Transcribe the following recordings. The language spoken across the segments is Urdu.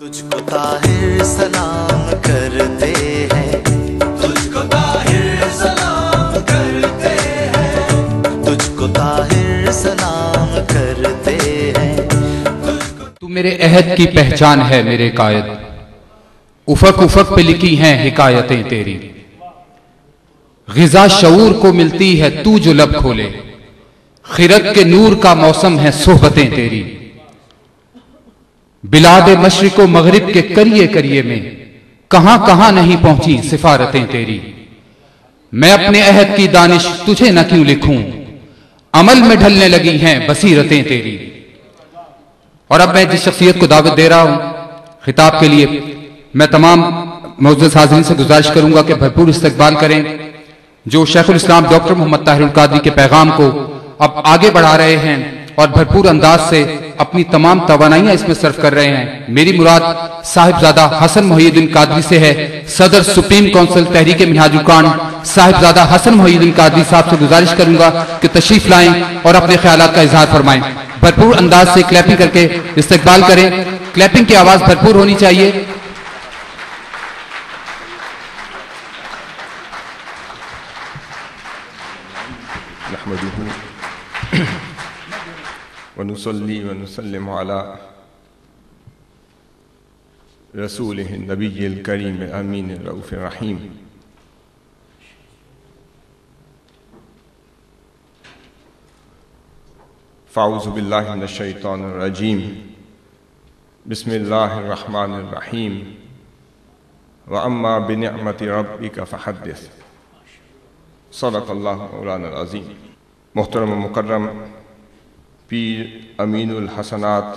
تجھ کو طاہر سلام کرتے ہیں، تجھ کو طاہر سلام کرتے ہیں، تجھ کو طاہر سلام کرتے ہیں۔ تو میرے عہد کی پہچان ہے میرے قائد، افق افق پہ لکھی ہیں حکایتیں تیری، غذا شعور کو ملتی ہے تو جو لب کھولے، خرد کے نور کا موسم ہے صحبتیں تیری، بلاد مشرق و مغرب کے کریے کریے میں کہاں کہاں نہیں پہنچی سفارتیں تیری، میں اپنے عہد کی دانش تجھے نہ کیوں لکھوں، عمل میں ڈھلنے لگی ہیں بصیرتیں تیری۔ اور اب میں جس شخصیت کو دعوت دے رہا ہوں خطاب کے لیے، میں تمام معزز حاضرین سے گزارش کروں گا کہ بھرپور استقبال کریں، جو شیخ الاسلام ڈاکٹر محمد طاہر القادری کے پیغام کو اب آگے بڑھا رہے ہیں اور بھرپور انداز سے اپنی تمام توانائیاں اس میں صرف کر رہے ہیں۔ میری مراد صاحبزادہ حسن محی الدین قادری سے ہے، صدر سپریم کونسل تحریک منہاج القرآن صاحبزادہ حسن محی الدین قادری صاحب سے گزارش کروں گا کہ تشریف لائیں اور اپنے خیالات کا اظہار فرمائیں۔ بھرپور انداز سے کلیپنگ کر کے استقبال کریں، کلیپنگ کی آواز بھرپور ہونی چاہیے۔ نحمده ونصلي ونسلم على رسوله النبي الكريم الأمين الرؤوف الرحيم فأعوذ بالله من الشيطان الرجيم بسم الله الرحمن الرحيم وأما بنعمة ربك فحدث صدق اللہ مولانا العظیم۔ محترم و مکرم پیر امین الحسنات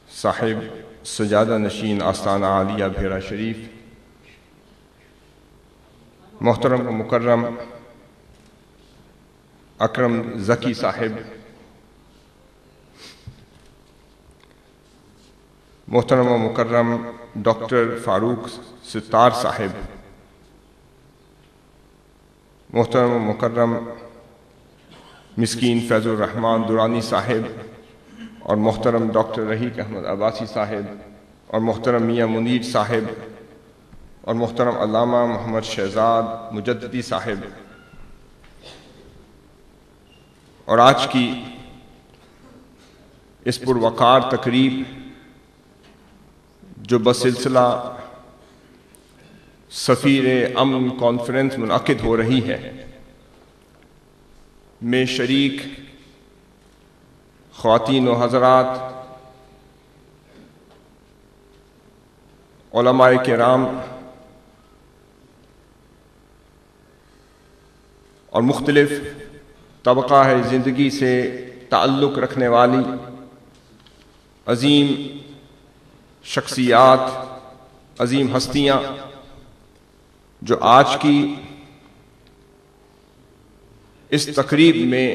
صاحب سجادہ نشین آستانہ عالیہ بھیرا شریف، محترم و مکرم اکرم ذکی صاحب، محترم و مکرم ڈاکٹر فاروق ستار صاحب، محترم و مکرم مسکین فیض الرحمن درانی صاحب، اور محترم ڈاکٹر رحیق احمد عباسی صاحب، اور محترم میاں منیر صاحب، اور محترم علامہ محمد شہزاد مجددی صاحب، اور آج کی اس پروقار تقریب جو بسلسلہ سفیر امن کانفرنس منعقد ہو رہی ہے میں شریک خواتین و حضرات، علماء کرام اور مختلف طبقہ زندگی سے تعلق رکھنے والی عظیم شخصیات، عظیم ہستیاں جو آج کی اس تقریب میں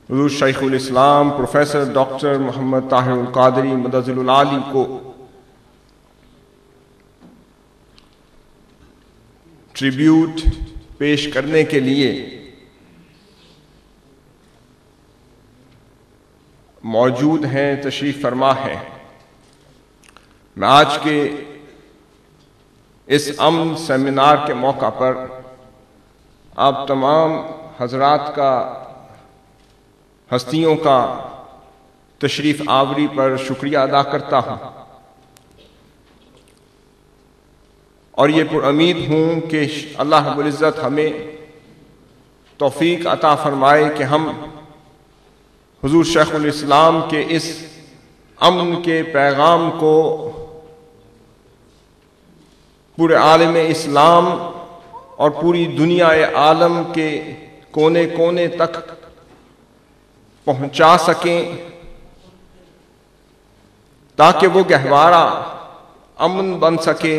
حضور شیخ الاسلام پروفیسر ڈاکٹر محمد طاہر القادری مدظل العالی کو ٹریبیوٹ پیش کرنے کے لیے موجود ہیں، تشریف فرما ہیں۔ میں آج کے اس امن سیمینار کے موقع پر آپ تمام حضرات کا، ہستیوں کا تشریف آوری پر شکریہ ادا کرتا ہوں، اور یہ پر امید ہوں کہ اللہ رب العزت ہمیں توفیق عطا فرمائے کہ ہم حضور شیخ الاسلام کے اس امن کے پیغام کو پورے عالم اسلام اور پوری دنیا عالم کے کونے کونے تک پہنچا سکیں، تاکہ وہ گہوارہ امن بن سکے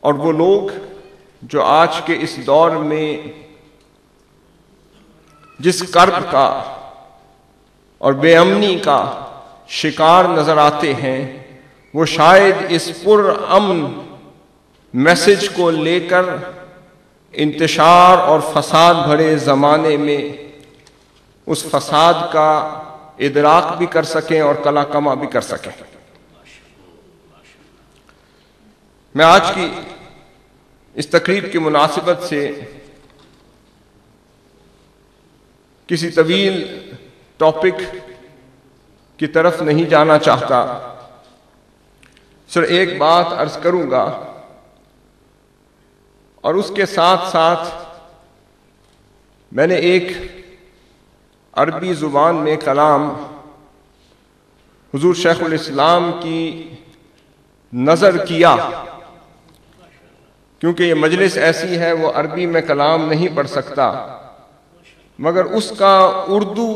اور وہ لوگ جو آج کے اس دور میں جس کرب کا اور بے امنی کا شکار نظر آتے ہیں، وہ شاید اس پر امن میسج کو لے کر انتشار اور فساد بھرے زمانے میں اس فساد کا ادراک بھی کر سکیں اور کلا کما بھی کر سکیں۔ میں آج کی اس تقریب کی مناسبت سے کسی طویل ٹاپک کی طرف نہیں جانا چاہتا، صرف ایک بات عرض کروں گا اور اس کے ساتھ ساتھ میں نے ایک عربی زبان میں کلام حضور شیخ الاسلام کی نظر کیا، کیونکہ یہ مجلس ایسی ہے وہ عربی میں کلام نہیں پڑھ سکتا، مگر اس کا اردو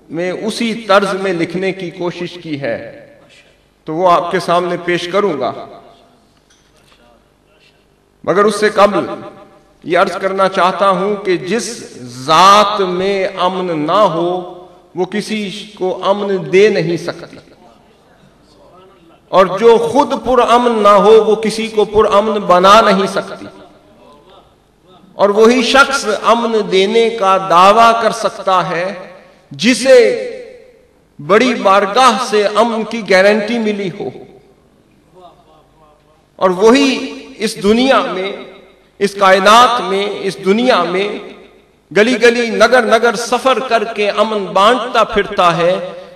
میں اسی طرز میں لکھنے کی کوشش کی ہے، تو وہ آپ کے سامنے پیش کروں گا۔ مگر اس سے قبل یہ عرض کرنا چاہتا ہوں کہ جس ذات میں امن نہ ہو وہ کسی کو امن دے نہیں سکتی، اور جو خود پر امن نہ ہو وہ کسی کو پر امن بنا نہیں سکتی، اور وہی شخص امن دینے کا دعویٰ کر سکتا ہے جسے بڑی بارگاہ سے امن کی گارنٹی ملی ہو، اور وہی اس دنیا میں، اس کائنات میں، اس دنیا میں گلی گلی نگر نگر سفر کر کے امن بانٹتا پھرتا ہے،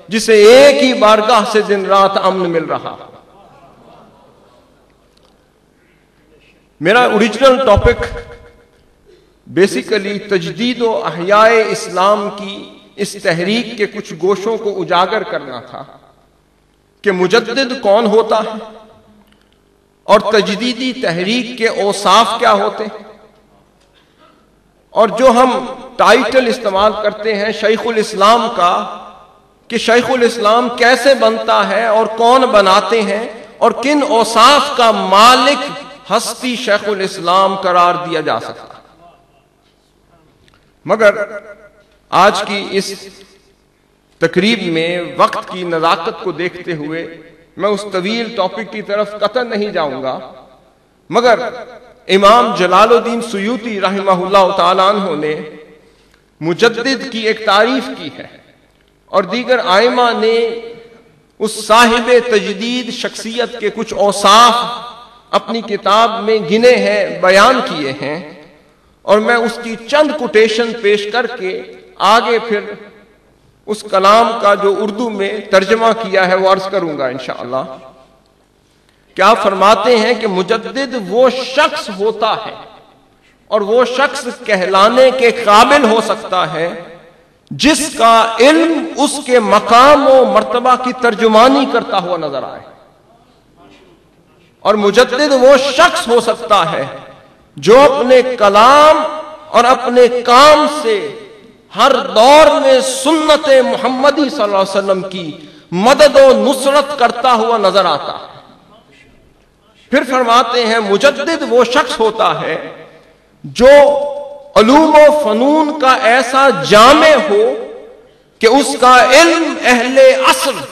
جسے ایک ہی بارگاہ سے دن رات امن مل رہا۔ میرا اوریجنل ٹاپک بیسیکلی تجدید و احیاء اسلام کی اس تحریک کے کچھ گوشوں کو اجاگر کرنا تھا کہ مجدد کون ہوتا ہے اور تجدیدی تحریک کے اوصاف کیا ہوتے ہیں، اور جو ہم ٹائٹل استعمال کرتے ہیں شیخ الاسلام کا، کہ شیخ الاسلام کیسے بنتا ہے اور کون بناتے ہیں اور کن اوصاف کا مالک ہستی شیخ الاسلام قرار دیا جا سکتا۔ مگر آج کی اس تقریب میں وقت کی نزاکت کو دیکھتے ہوئے میں اس طویل ٹاپک کی طرف قطعاً نہیں جاؤں گا، مگر امام جلال الدین سیوطی رحمہ اللہ تعالیٰ عنہ نے مجدد کی ایک تعریف کی ہے، اور دیگر ائمہ نے اس صاحب تجدید شخصیت کے کچھ اوصاف اپنی کتاب میں گنے ہیں، بیان کیے ہیں، اور میں اس کی چند کوٹیشن پیش کر کے آگے پھر اس کلام کا جو اردو میں ترجمہ کیا ہے وہ عرض کروں گا انشاءاللہ۔ کیا فرماتے ہیں کہ مجدد وہ شخص ہوتا ہے اور وہ شخص کہلانے کے قابل ہو سکتا ہے جس کا علم اس کے مقام و مرتبہ کی ترجمانی کرتا ہوا نظر آئے، اور مجدد وہ شخص ہو سکتا ہے جو اپنے کلام اور اپنے کام سے ہر دور میں سنت محمدی صلی اللہ علیہ وسلم کی مدد و نصرت کرتا ہوا نظر آتا ہے۔ پھر فرماتے ہیں مجدد وہ شخص ہوتا ہے جو علوم و فنون کا ایسا جامع ہو کہ اس کا علم اہل عصر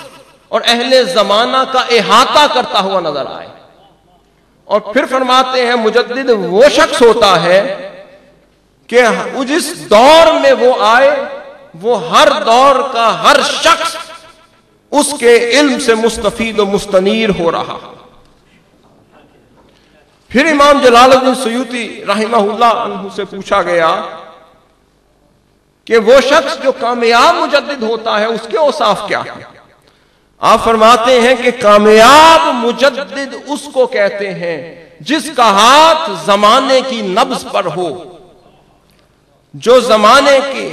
اور اہل زمانہ کا احاطہ کرتا ہوا نظر آئے، اور پھر فرماتے ہیں مجدد وہ شخص ہوتا ہے کہ جس دور میں وہ آئے وہ ہر دور کا ہر شخص اس کے علم سے مستفید و مستنیر ہو رہا۔ پھر امام جلال الدین سیوطی رحمہ اللہ عنہ سے پوچھا گیا کہ وہ شخص جو کامیاب مجدد ہوتا ہے اس کے اوصاف کیا ہیں؟ آپ فرماتے ہیں کہ کامیاب مجدد اس کو کہتے ہیں جس کا ہاتھ زمانے کی نبض پر ہو، جو زمانے کے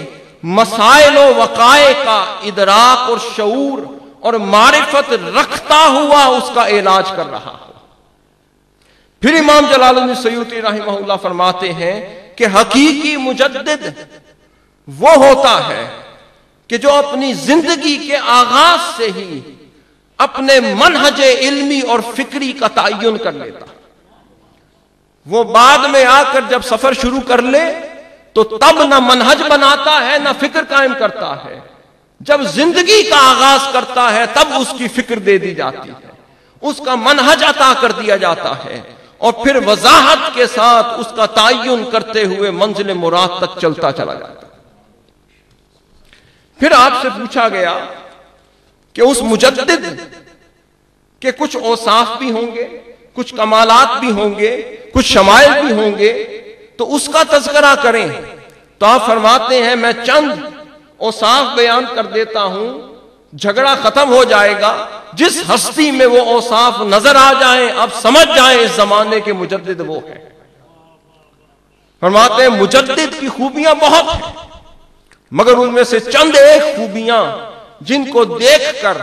مسائل و وقائع کا ادراک اور شعور اور معرفت رکھتا ہوا اس کا علاج کر رہا ہو۔ پھر امام جلال الدین سیوطی رحمہ اللہ فرماتے ہیں کہ حقیقی مجدد وہ ہوتا ہے کہ جو اپنی زندگی کے آغاز سے ہی اپنے منہج علمی اور فکری کا تعین کر لیتا، وہ بعد میں آ کر جب سفر شروع کر لے تو تب نہ منہج بناتا ہے نہ فکر قائم کرتا ہے، جب زندگی کا آغاز کرتا ہے تب اس کی فکر دے دی جاتی ہے، اس کا منہج عطا کر دیا جاتا ہے، اور پھر وضاحت کے ساتھ اس کا تعین کرتے ہوئے منزل مراد تک چلتا چلا جاتا ہے۔ پھر آپ سے پوچھا گیا کہ اس مجدد کے کچھ اوصاف بھی ہوں گے، کچھ کمالات بھی ہوں گے، کچھ شمائل بھی ہوں گے، تو اس کا تذکرہ کریں. تو آپ فرماتے ہیں میں چند اوصاف بیان کر دیتا ہوں، جھگڑا ختم ہو جائے گا. جس ہستی میں وہ اوصاف نظر آ جائیں اب سمجھ جائیں اس زمانے کے مجدد وہ ہے. فرماتے ہیں مجدد کی خوبیاں بہت ہیں، مگر ان میں سے چند ایک خوبیاں جن کو دیکھ کر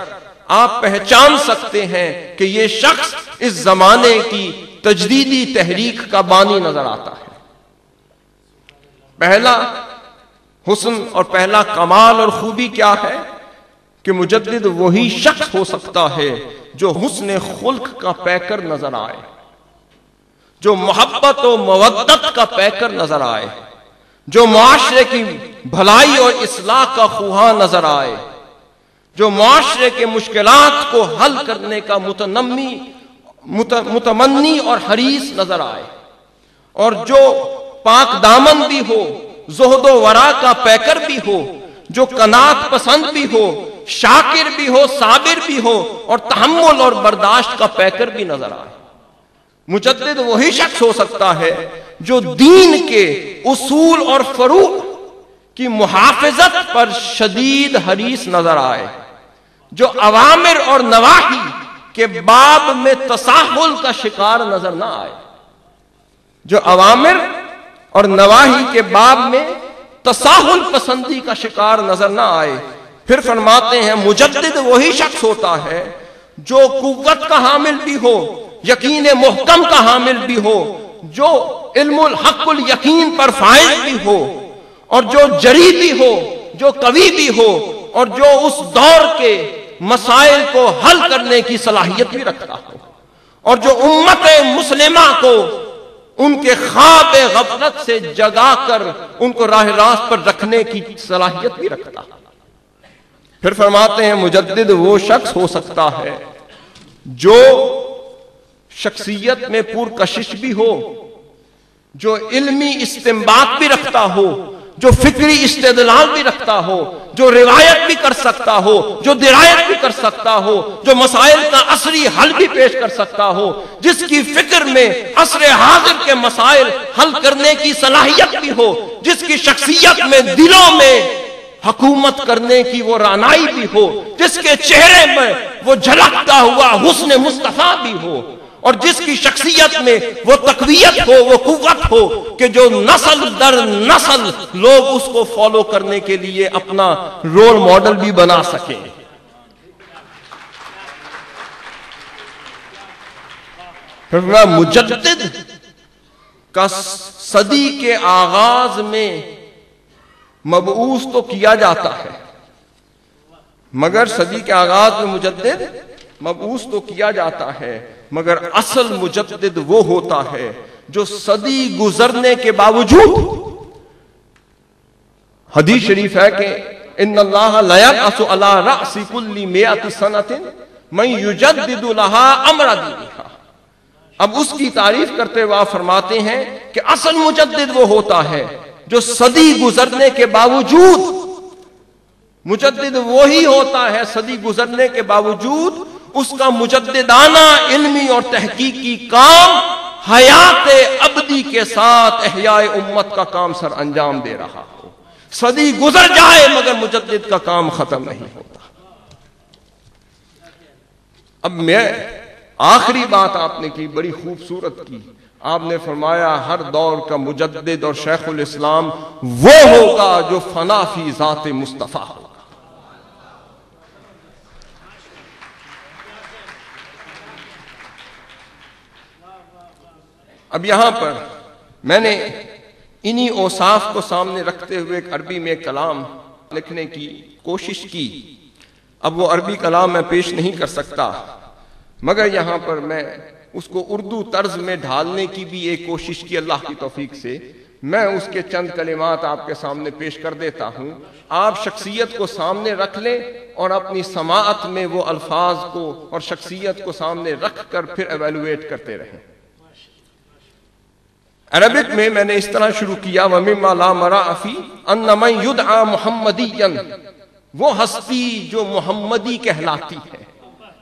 آپ پہچان سکتے ہیں کہ یہ شخص اس زمانے کی تجدیدی تحریک کا بانی نظر آتا ہے. پہلا حسن اور پہلا کمال اور خوبی کیا ہے کہ مجدد وہی شخص ہو سکتا ہے جو حسن خلق کا پیکر نظر آئے، جو محبت و مودت کا پیکر نظر آئے، جو معاشرے کی بھلائی اور اصلاح کا خواہاں نظر آئے، جو معاشرے کے مشکلات کو حل کرنے کا متمنی اور حریص نظر آئے، اور جو پاک دامن بھی ہو، زہد و ورع کا پیکر بھی ہو، جو قناعت پسند بھی ہو، شاکر بھی ہو، صابر بھی ہو، اور تحمل اور برداشت کا پیکر بھی نظر آئے. مجدد وہی شخص ہو سکتا ہے جو دین کے اصول اور فروع کی محافظت پر شدید حریص نظر آئے، جو اوامر اور نواہی کے باب میں تساہل کا شکار نظر نہ آئے، جو اوامر اور نواہی کے باب میں تساہل پسندی کا شکار نظر نہ آئے. پھر فرماتے ہیں مجدد وہی شخص ہوتا ہے جو قوت کا حامل بھی ہو، یقین محکم کا حامل بھی ہو، جو علم الحق الیقین پر فائز بھی ہو، اور جو جری بھی ہو، جو قوی بھی ہو، اور جو اس دور کے مسائل کو حل کرنے کی صلاحیت بھی رکھتا ہو، اور جو امت مسلمہ کو ان کے خواب غفلت سے جگا کر ان کو راہ راست پر رکھنے کی صلاحیت بھی رکھتا ہے. پھر فرماتے ہیں مجدد وہ شخص ہو سکتا ہے جو شخصیت میں پرکشش بھی ہو، جو علمی استنباط بھی رکھتا ہو، جو فکری استدلال بھی رکھتا ہو، جو روایت بھی کر سکتا ہو، جو درایت بھی کر سکتا ہو، جو مسائل کا عصری حل بھی پیش کر سکتا ہو، جس کی فکر میں عصر حاضر کے مسائل حل کرنے کی صلاحیت بھی ہو، جس کی شخصیت میں دلوں میں حکومت کرنے کی وہ رانائی بھی ہو، جس کے چہرے میں وہ جھلکتا ہوا حسن مصطفیٰ بھی ہو، اور جس کی شخصیت میں وہ تقویت ہو، وہ قوت ہو کہ جو نسل در نسل لوگ اس کو فالو کرنے کے لیے اپنا رول ماڈل بھی بنا سکیں. پھر مجدد کا صدی کے آغاز میں مبعوث تو کیا جاتا ہے، مگر صدی کے آغاز میں مجدد مبعوث تو کیا جاتا ہے، مگر اصل مجدد وہ ہوتا ہے جو صدی گزرنے کے باوجود، حدیث شریف ہے کہ ان اللہ لا یبعث علی رأس کل مئۃ سنۃ من یجدد لها امر دینہا. اب اس کی تعریف کرتے ہوئے آپ فرماتے ہیں کہ اصل مجدد وہ ہوتا ہے جو صدی گزرنے کے باوجود، مجدد وہی ہوتا ہے صدی گزرنے کے باوجود اس کا مجددانہ علمی اور تحقیقی کام حیات ابدی کے ساتھ احیاء امت کا کام سر انجام دے رہا ہو. صدی گزر جائے مگر مجدد کا کام ختم نہیں ہوتا. اب میں آخری بات آپ نے کی بڑی خوبصورت کی، آپ نے فرمایا ہر دور کا مجدد اور شیخ الاسلام وہ ہوگا جو فنا فی ذات مصطفیٰ ہوگا. اب یہاں پر میں نے انہی اوصاف کو سامنے رکھتے ہوئے ایک عربی میں کلام لکھنے کی کوشش کی. اب وہ عربی کلام میں پیش نہیں کر سکتا، مگر یہاں پر میں اس کو اردو طرز میں ڈھالنے کی بھی ایک کوشش کی اللہ کی توفیق سے. میں اس کے چند کلمات آپ کے سامنے پیش کر دیتا ہوں. آپ شخصیت کو سامنے رکھ لیں اور اپنی سماعت میں وہ الفاظ کو اور شخصیت کو سامنے رکھ کر پھر ایویلویٹ کرتے رہیں. عربک میں میں نے اس طرح شروع کیا وَمِمَّا لَا مَرَعَ فِي أَنَّ مَنْ يُدْعَى مُحَمَّدِيًّا وہ ہستی جو محمدی کہلاتی ہے،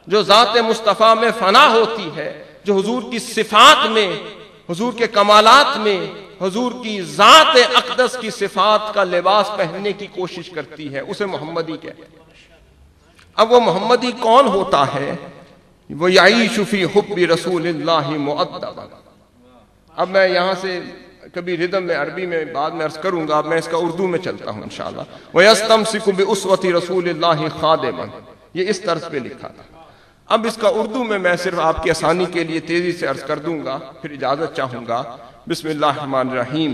جو ذات مصطفیٰ میں فنا ہوتی ہے، جو حضور کی صفات میں، حضور کے کمالات میں، حضور کی ذات اقدس کی صفات کا لباس پہننے کی کوشش کرتی ہے، اسے محمدی کہتے ہیں۔ اب وہ محمدی کون ہوتا ہے؟ وہ یعیش فی حب رسول اللہ مؤدبا۔ اب میں یہاں سے کبھی ردم میں عربی میں بعد میں عرض کروں گا، اب میں اس کا اردو میں چلتا ہوں انشاءاللہ۔ وَيَسْتَمْسِكُ بِأُسْوَةِ رَسُولِ اللَّهِ خَادِمًا، یہ اس طرز پہ لکھا تھا۔ اب اس کا اردو میں صرف آپ کی آسانی کے لیے تیزی سے عرض کر دوں گا، پھر اجازت چاہوں گا۔ بسم اللہ الرحمن الرحیم۔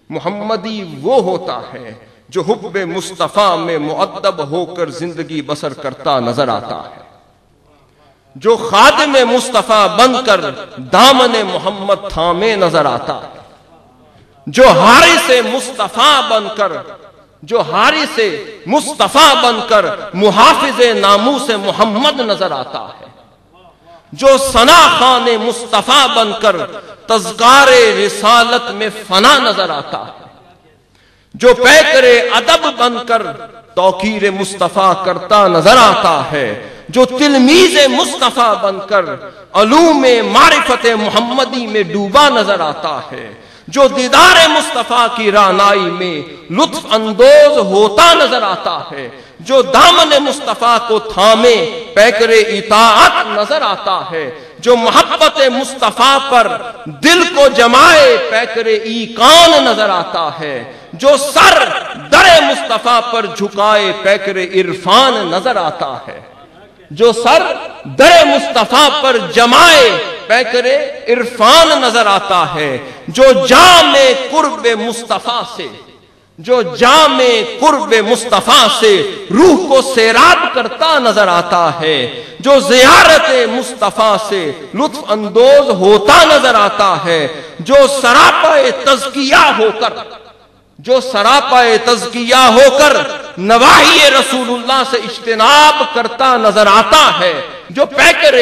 محمدی وہ ہوتا ہے جو حب مصطفیٰ میں مؤدب ہو کر زندگی بسر کرتا نظر آتا ہے، جو خادم مصطفیٰ بن کر دامن محمد تھامے نظر آتا ہے، جو حارث مصطفیٰ بن کر، جو حارث مصطفیٰ بن کر محافظ ناموس محمد نظر آتا ہے، جو ثنا خوان مصطفیٰ بن کر تذکار رسالت میں فنا نظر آتا ہے، جو پیکر ادب بن کر توقیر مصطفیٰ کرتا نظر آتا ہے، جو تلمیذ مصطفیٰ بن کر علوم معرفت محمدی میں ڈوبا نظر آتا ہے، جو دیدار مصطفیٰ کی رعنائی میں لطف اندوز ہوتا نظر آتا ہے، جو دامن مصطفیٰ کو تھامے پیکر اطاعت نظر آتا ہے، جو محبت مصطفیٰ پر دل کو جمائے پیکر ایقان نظر آتا ہے، جو سر در مصطفیٰ پر جھکائے پیکر عرفان نظر آتا ہے، جو سر در مصطفیٰ پر جمائے پیکر عرفان نظر آتا ہے، جو جام قرب مصطفیٰ سے، جو جام قرب مصطفیٰ سے روح کو سیراب کرتا نظر آتا ہے، جو زیارت مصطفیٰ سے لطف اندوز ہوتا نظر آتا ہے، جو سراپا تزکیہ ہو کر، جو سراپا تزکیہ ہو کر نواحی رسول اللہ سے اجتناب کرتا نظر آتا ہے، جو پیکر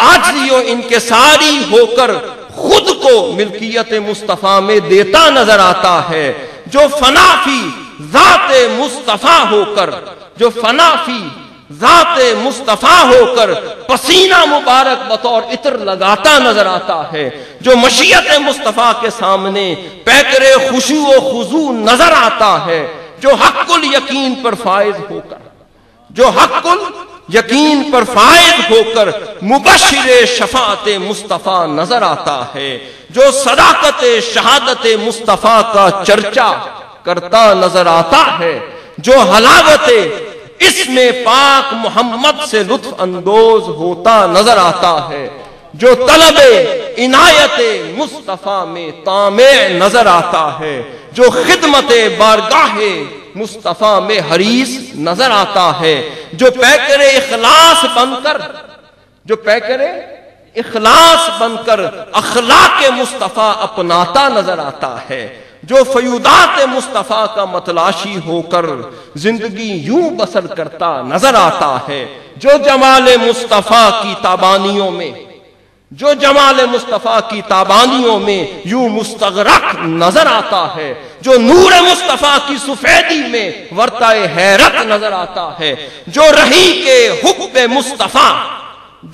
عاجزی و انکساری ہو کر خود کو ملکیت مصطفیٰ میں دیتا نظر آتا ہے، جو فنا فی ذات مصطفیٰ ہو کر، جو فنا فی ذات مصطفیٰ ہو کر پسینہ مبارک بطور عطر لگاتا نظر آتا ہے، جو مشیت مصطفیٰ کے سامنے پیکر خشوع و خضوع نظر آتا ہے، جو حق الیقین پر فائز ہو کر، جو حق الیقین پر فائز ہو کر مبشر شفاعت مصطفیٰ نظر آتا ہے، جو صداقت شہادت مصطفیٰ کا چرچا کرتا نظر آتا ہے، جو حلاوت اسم پاک محمد سے لطف اندوز ہوتا نظر آتا ہے، جو طلب عنایت مصطفیٰ میں طامع نظر آتا ہے، جو خدمت بارگاہ مصطفیٰ میں حریص نظر آتا ہے، جو پیکر اخلاص بن کر، جو پیکر اخلاص بن کر اخلاق مصطفیٰ اپناتا نظر آتا ہے، جو فیوضات مصطفیٰ کا متلاشی ہو کر زندگی یوں بسر کرتا نظر آتا ہے، جو جمال مصطفیٰ کی تابانیوں میں، جو جمال مصطفیٰ کی تابانیوں میں یوں مستغرق نظر آتا ہے، جو نور مصطفیٰ کی سفیدی میں ورطۂ حیرت نظر آتا ہے، جو رہی کے حب مصطفیٰ،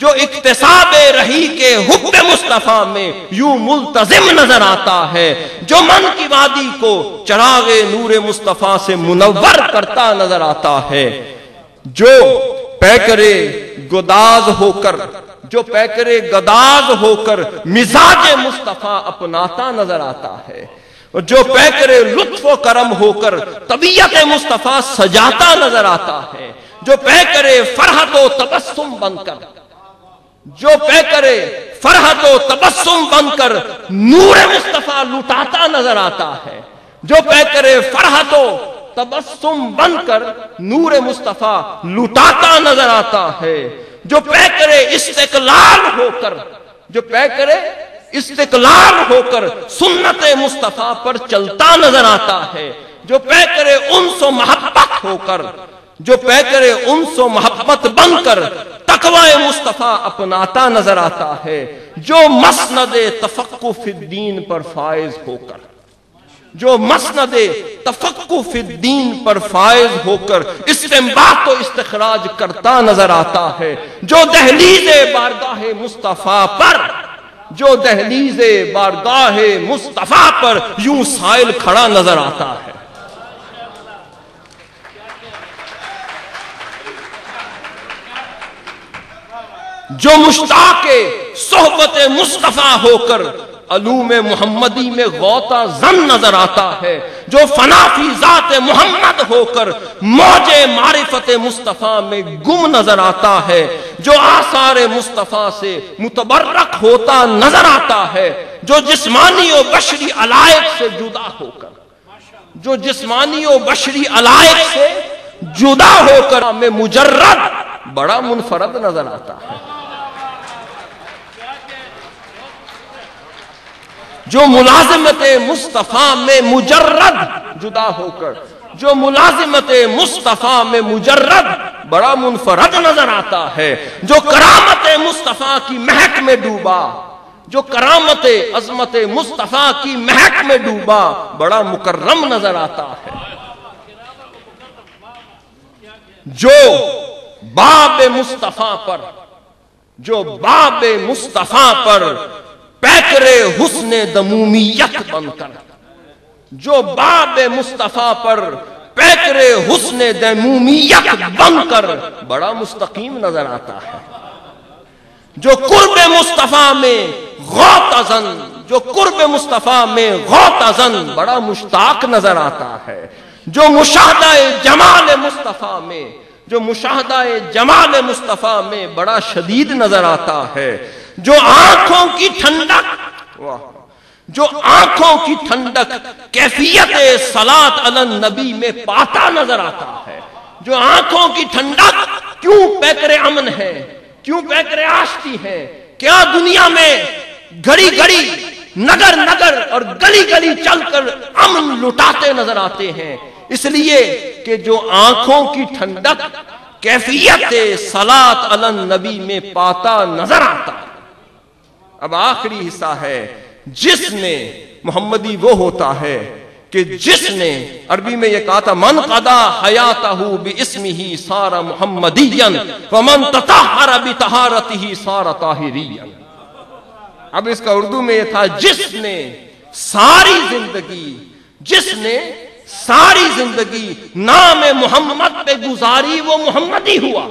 جو اکتساب رہی کے حب مصطفیٰ میں یوں ملتزم نظر آتا ہے، جو من کی وادی کو چراغ نور مصطفیٰ سے منور کرتا نظر آتا ہے، جو پیکر گداز ہو کر، جو پیکر گداز ہو کر مزاج مصطفیٰ اپناتا نظر آتا ہے، جو پیکر لطف و کرم ہو کر طبیعت مصطفیٰ سجاتا نظر آتا ہے، جو پیکر فرحت و تبسم بن کر، جو پیکر فرحت و تبسم بن کر نور مصطفیٰ لٹاتا نظر آتا ہے، جو پیکر فرحت و تبسم بن کر نور مصطفیٰ لٹاتا نظر آتا ہے، جو پیکر استقلال ہو کر، جو پیکر استقلال ہو کر سنت مصطفیٰ پر چلتا نظر آتا ہے، جو پیکر انس و محبت ہو کر، جو پیکر انس و محبت بن کر تقوی مصطفیٰ اپناتا نظر آتا ہے، جو مسند تفقہ فی الدین پر فائز ہو کر، جو مسند تفقہ فی الدین پر فائز ہو کر استنباط و استخراج کرتا نظر آتا ہے، جو دہلیز بارگاہ مصطفیٰ پر یوں سائل کھڑا نظر آتا ہے۔ جو مشتاق صحبت مصطفیٰ ہو کر علوم محمدی میں غوطہ زن نظر آتا ہے، جو فنا فی ذات محمد ہو کر موج معرفت مصطفیٰ میں گم نظر آتا ہے، جو آثار مصطفیٰ سے متبرک ہوتا نظر آتا ہے، جو جسمانی و بشری علائق سے جدا ہو کر میں مجرد بڑا منفرد نظر آتا ہے، جو ملازمت مصطفیٰ میں مجرد جدا ہو کر بڑا منفرد نظر آتا ہے، جو کرامت مصطفیٰ کی مہک میں ڈوبا، جو کرامت عظمت مصطفیٰ کی مہک میں ڈوبا بڑا مکرم نظر آتا ہے، جو باب مصطفیٰ پر پیکر حسن دمومیت بن کر، جو باب مصطفیٰ پر پیکر حسن دمومیت بن کر بڑا مستقیم نظر آتا ہے، جو قرب مصطفیٰ میں غوطہ زن بڑا مشتاق نظر آتا ہے، جو مشاہدہ جمال مصطفیٰ میں بڑا شدید نظر آتا ہے، جو آنکھوں کی ٹھنڈک کیفیت صلاۃ علی النبی میں پاتا نظر آتا ہے، جو آنکھوں کی ٹھنڈک کیوں پیکر امن ہے، کیوں پیکر آشتی ہے، کیا دنیا میں گھڑی گھڑی نگر اور گلی گلی چل کر امن لٹاتے نظر آتے ہیں، اس لیے کہ جو آنکھوں کی ٹھنڈک کیفیت صلاۃ علی النبی میں پاتا نظر آتا ہے۔ اب آخری حصہ ہے، جس نے محمدی وہ ہوتا ہے کہ جس نے عربی میں یہ کہا تھا من قضا حیاتہ باسمہ صار محمدیا ومن تطہر بطہارتہ صار طاہریا۔ اب اس کا اردو میں یہ تھا جس نے ساری زندگی نام محمد پہ گزاری وہ محمدی ہوا،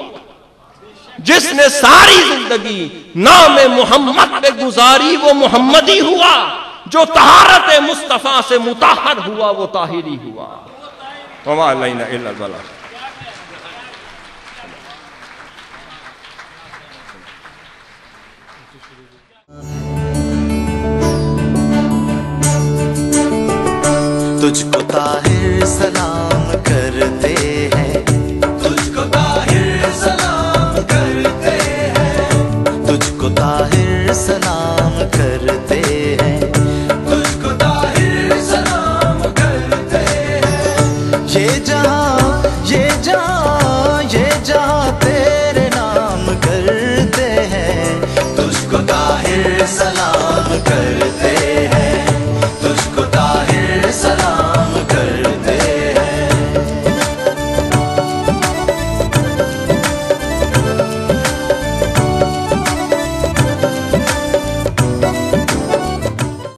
جس نے ساری زندگی نام محمد پہ گزاری وہ محمدی ہوا، جو طہارت مصطفیٰ سے مطہر ہوا وہ طاہری ہوا۔ وما علینا الا البلاغ۔ تجھ کو طاہر سلام کرتے ہیں، تجھ کو طاہر سلام کرتے ہیں، تجھ کو طاہر سلام کرتے ہیں، تجھ کو طاہر سلام کرتے ہیں، یہ جہاں تیرے نام کرتے ہیں، تجھ کو طاہر سلام کرتے ہیں۔